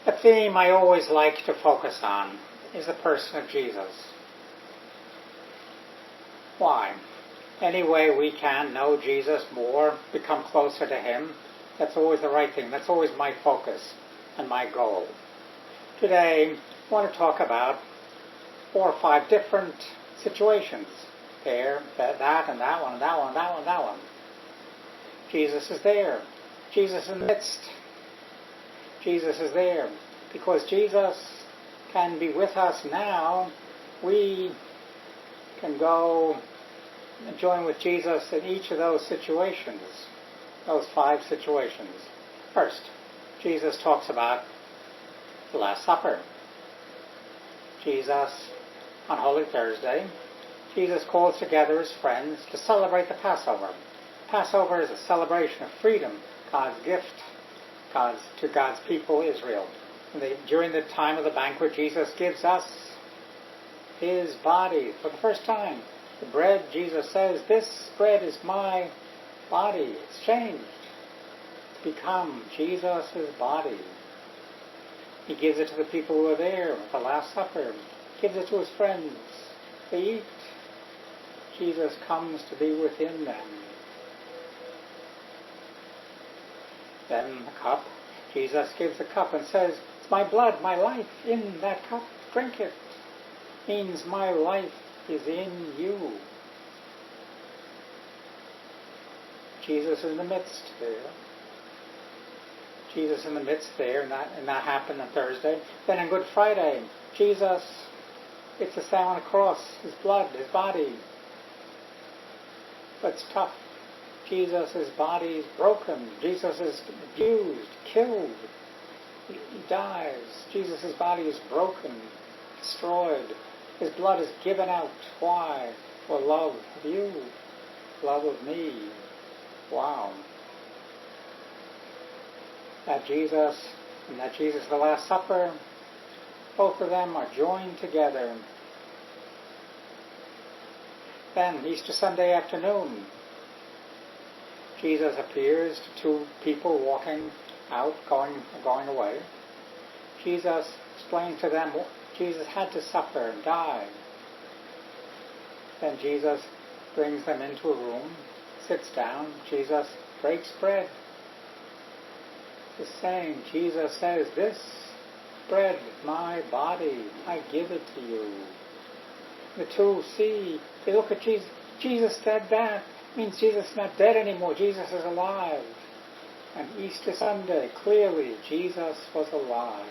A theme I always like to focus on is the person of Jesus. Why? Any way we can know Jesus more, become closer to Him, that's always the right thing. That's always my focus and my goal. Today, I want to talk about 4 or 5 different situations. There, that, and that one, and that one, and that one, and that one. Jesus is there. Jesus is in the midst. Jesus is there. Because Jesus can be with us now, we can go and join with Jesus in each of those situations, those 5 situations. First, Jesus talks about the Last Supper. Jesus, on Holy Thursday, Jesus calls together His friends to celebrate the Passover. Passover is a celebration of freedom, God's gift to God's people, Israel. During the time of the banquet, Jesus gives us His body for the first time. The bread, Jesus says, this bread is my body. It's changed. It's become Jesus' body. He gives it to the people who are there at the Last Supper. He gives it to His friends. They eat. Jesus comes to be within them. Then the cup. Jesus gives the cup and says, it's my blood, my life in that cup. Drink it. Means my life is in you. Jesus in the midst there. Jesus in the midst there, and that happened on Thursday. Then on Good Friday, Jesus, it's the same on the cross, His blood, His body. But it's tough. Jesus' body is broken. Jesus is abused, killed. He dies. Jesus' body is broken, destroyed. His blood is given out. Why? For love of you, love of me. Wow. That Jesus and that Jesus the Last Supper, both of them are joined together. Then, Easter Sunday afternoon, Jesus appears to 2 people walking out, going away. Jesus explains to them Jesus had to suffer and die. Then Jesus brings them into a room, sits down. Jesus breaks bread. It's the same. Jesus says, this bread is my body. I give it to you. The 2 see, they look at Jesus. Jesus said that. It means Jesus is not dead anymore. Jesus is alive. And Easter Sunday, clearly, Jesus was alive.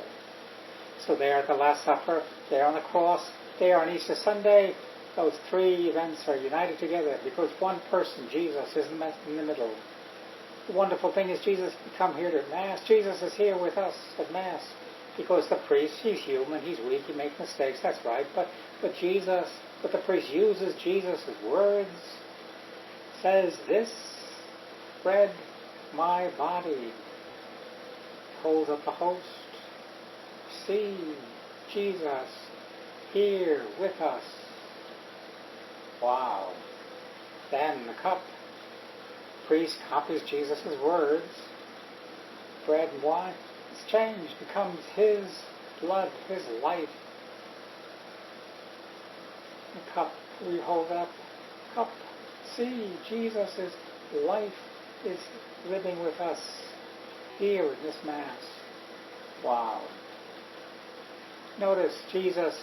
So there at the Last Supper, there on the cross, there on Easter Sunday, those 3 events are united together because one person, Jesus, is in the middle. The wonderful thing is Jesus can come here to Mass. Jesus is here with us at Mass because the priest, he's human, he's weak, he makes mistakes, that's right. But the priest uses Jesus' words, says, this bread, my body, holds up the host. See Jesus here with us. Wow. Then the cup. Priest copies Jesus' words. Bread and wine. It's changed. Becomes His blood, His life. The cup. We hold up. Cup. See, Jesus' life is living with us here in this Mass. Wow. Notice Jesus,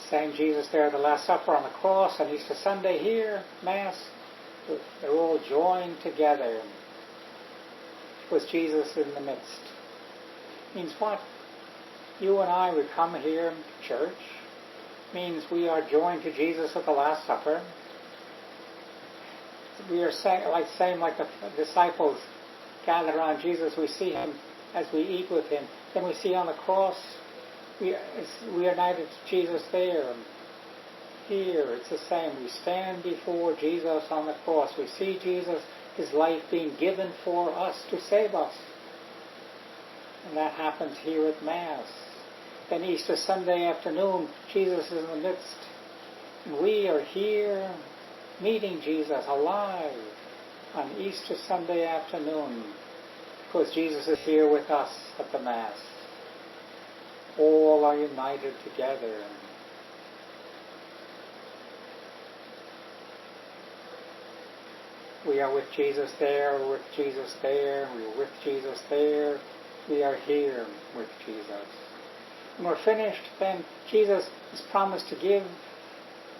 same Jesus there at the Last Supper on the cross, on Easter Sunday here, Mass, they're all joined together with Jesus in the midst. Means what? You and I, we come here to church, means we are joined to Jesus at the Last Supper. We are same like the disciples gathered around Jesus. We see Him as we eat with Him. Then we see on the cross, we are united to Jesus there. Here, it's the same. We stand before Jesus on the cross. We see Jesus, His life being given for us to save us. And that happens here at Mass. Then Easter Sunday afternoon, Jesus is in the midst. And we are here meeting Jesus alive on Easter Sunday afternoon because Jesus is here with us at the Mass. all are united together. We are with Jesus there, we're with Jesus there, we're with Jesus there, we are here with Jesus. When we're finished, then Jesus is promised to give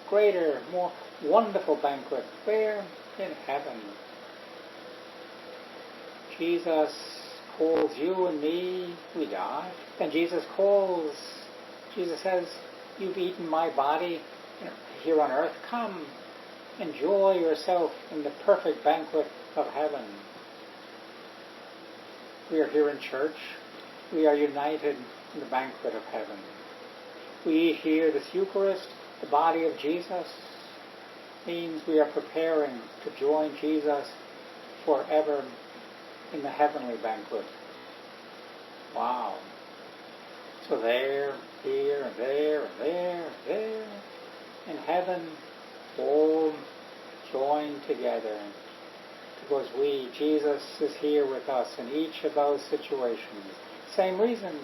greater, more wonderful banquet. Where? In heaven. Jesus calls you and me, we die. Then Jesus says, you've eaten my body here on earth. Come, enjoy yourself in the perfect banquet of heaven. We are here in church. We are united in the banquet of heaven. We eat here this Eucharist, the body of Jesus, means we are preparing to join Jesus forever in the heavenly banquet. Wow. So there, here, and there, and there, and there, in heaven, all joined together. Because Jesus is here with us in each of those situations. Same reason,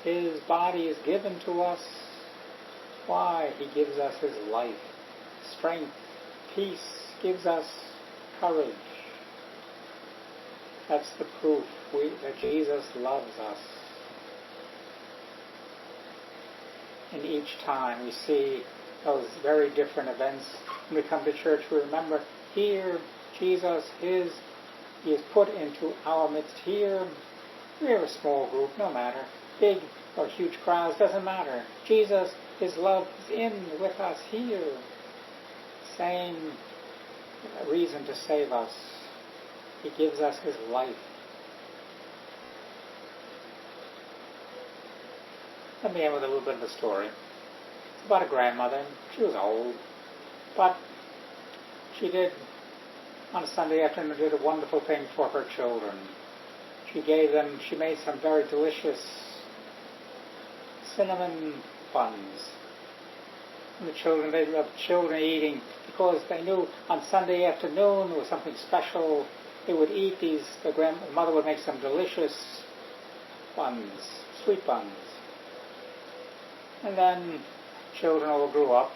his body is given to us. Why? He gives us his life, strength, peace, gives us courage. That's the proof that Jesus loves us. And each time we see those very different events, when we come to church, we remember here Jesus he is put into our midst here. We are a small group, no matter. Big or huge crowds, doesn't matter. Jesus, his love is in with us here. Same reason to save us. He gives us his life. Let me end with a little bit of a story. It's about a grandmother. She was old, but she on a Sunday afternoon, did a wonderful thing for her children. She made some very delicious cinnamon buns. And they loved children eating, because they knew on Sunday afternoon there was something special. They would eat these, the grandmother would make some delicious buns, sweet buns. And then children all grew up.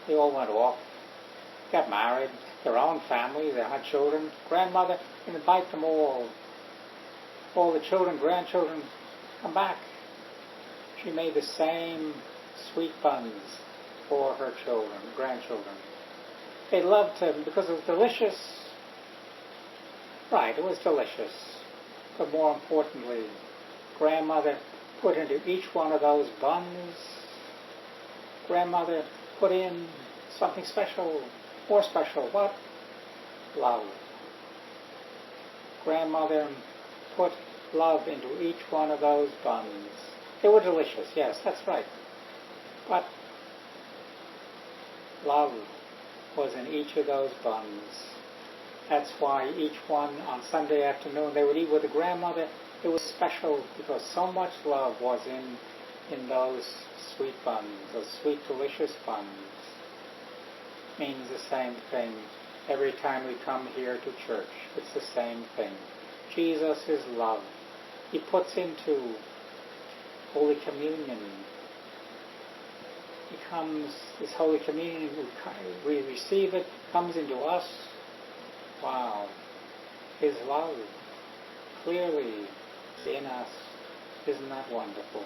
They all went off, got married, their own families, they had children. Grandmother would invite them all the children, grandchildren, come back. She made the same sweet buns for her children, grandchildren. They loved them because it was delicious. Right, it was delicious. But more importantly, grandmother put into each one of those buns, grandmother put in something special, more special. What? Love. Grandmother put love into each one of those buns. They were delicious, yes, that's right. But love was in each of those buns. That's why each one on Sunday afternoon they would eat with the grandmother. It was special because so much love was in those sweet buns, those sweet, delicious buns. Means the same thing every time we come here to church. It's the same thing. Jesus is love. He puts into Holy Communion. He comes, this Holy Communion, we receive it, comes into us. Wow. His love clearly is in us. Isn't that wonderful?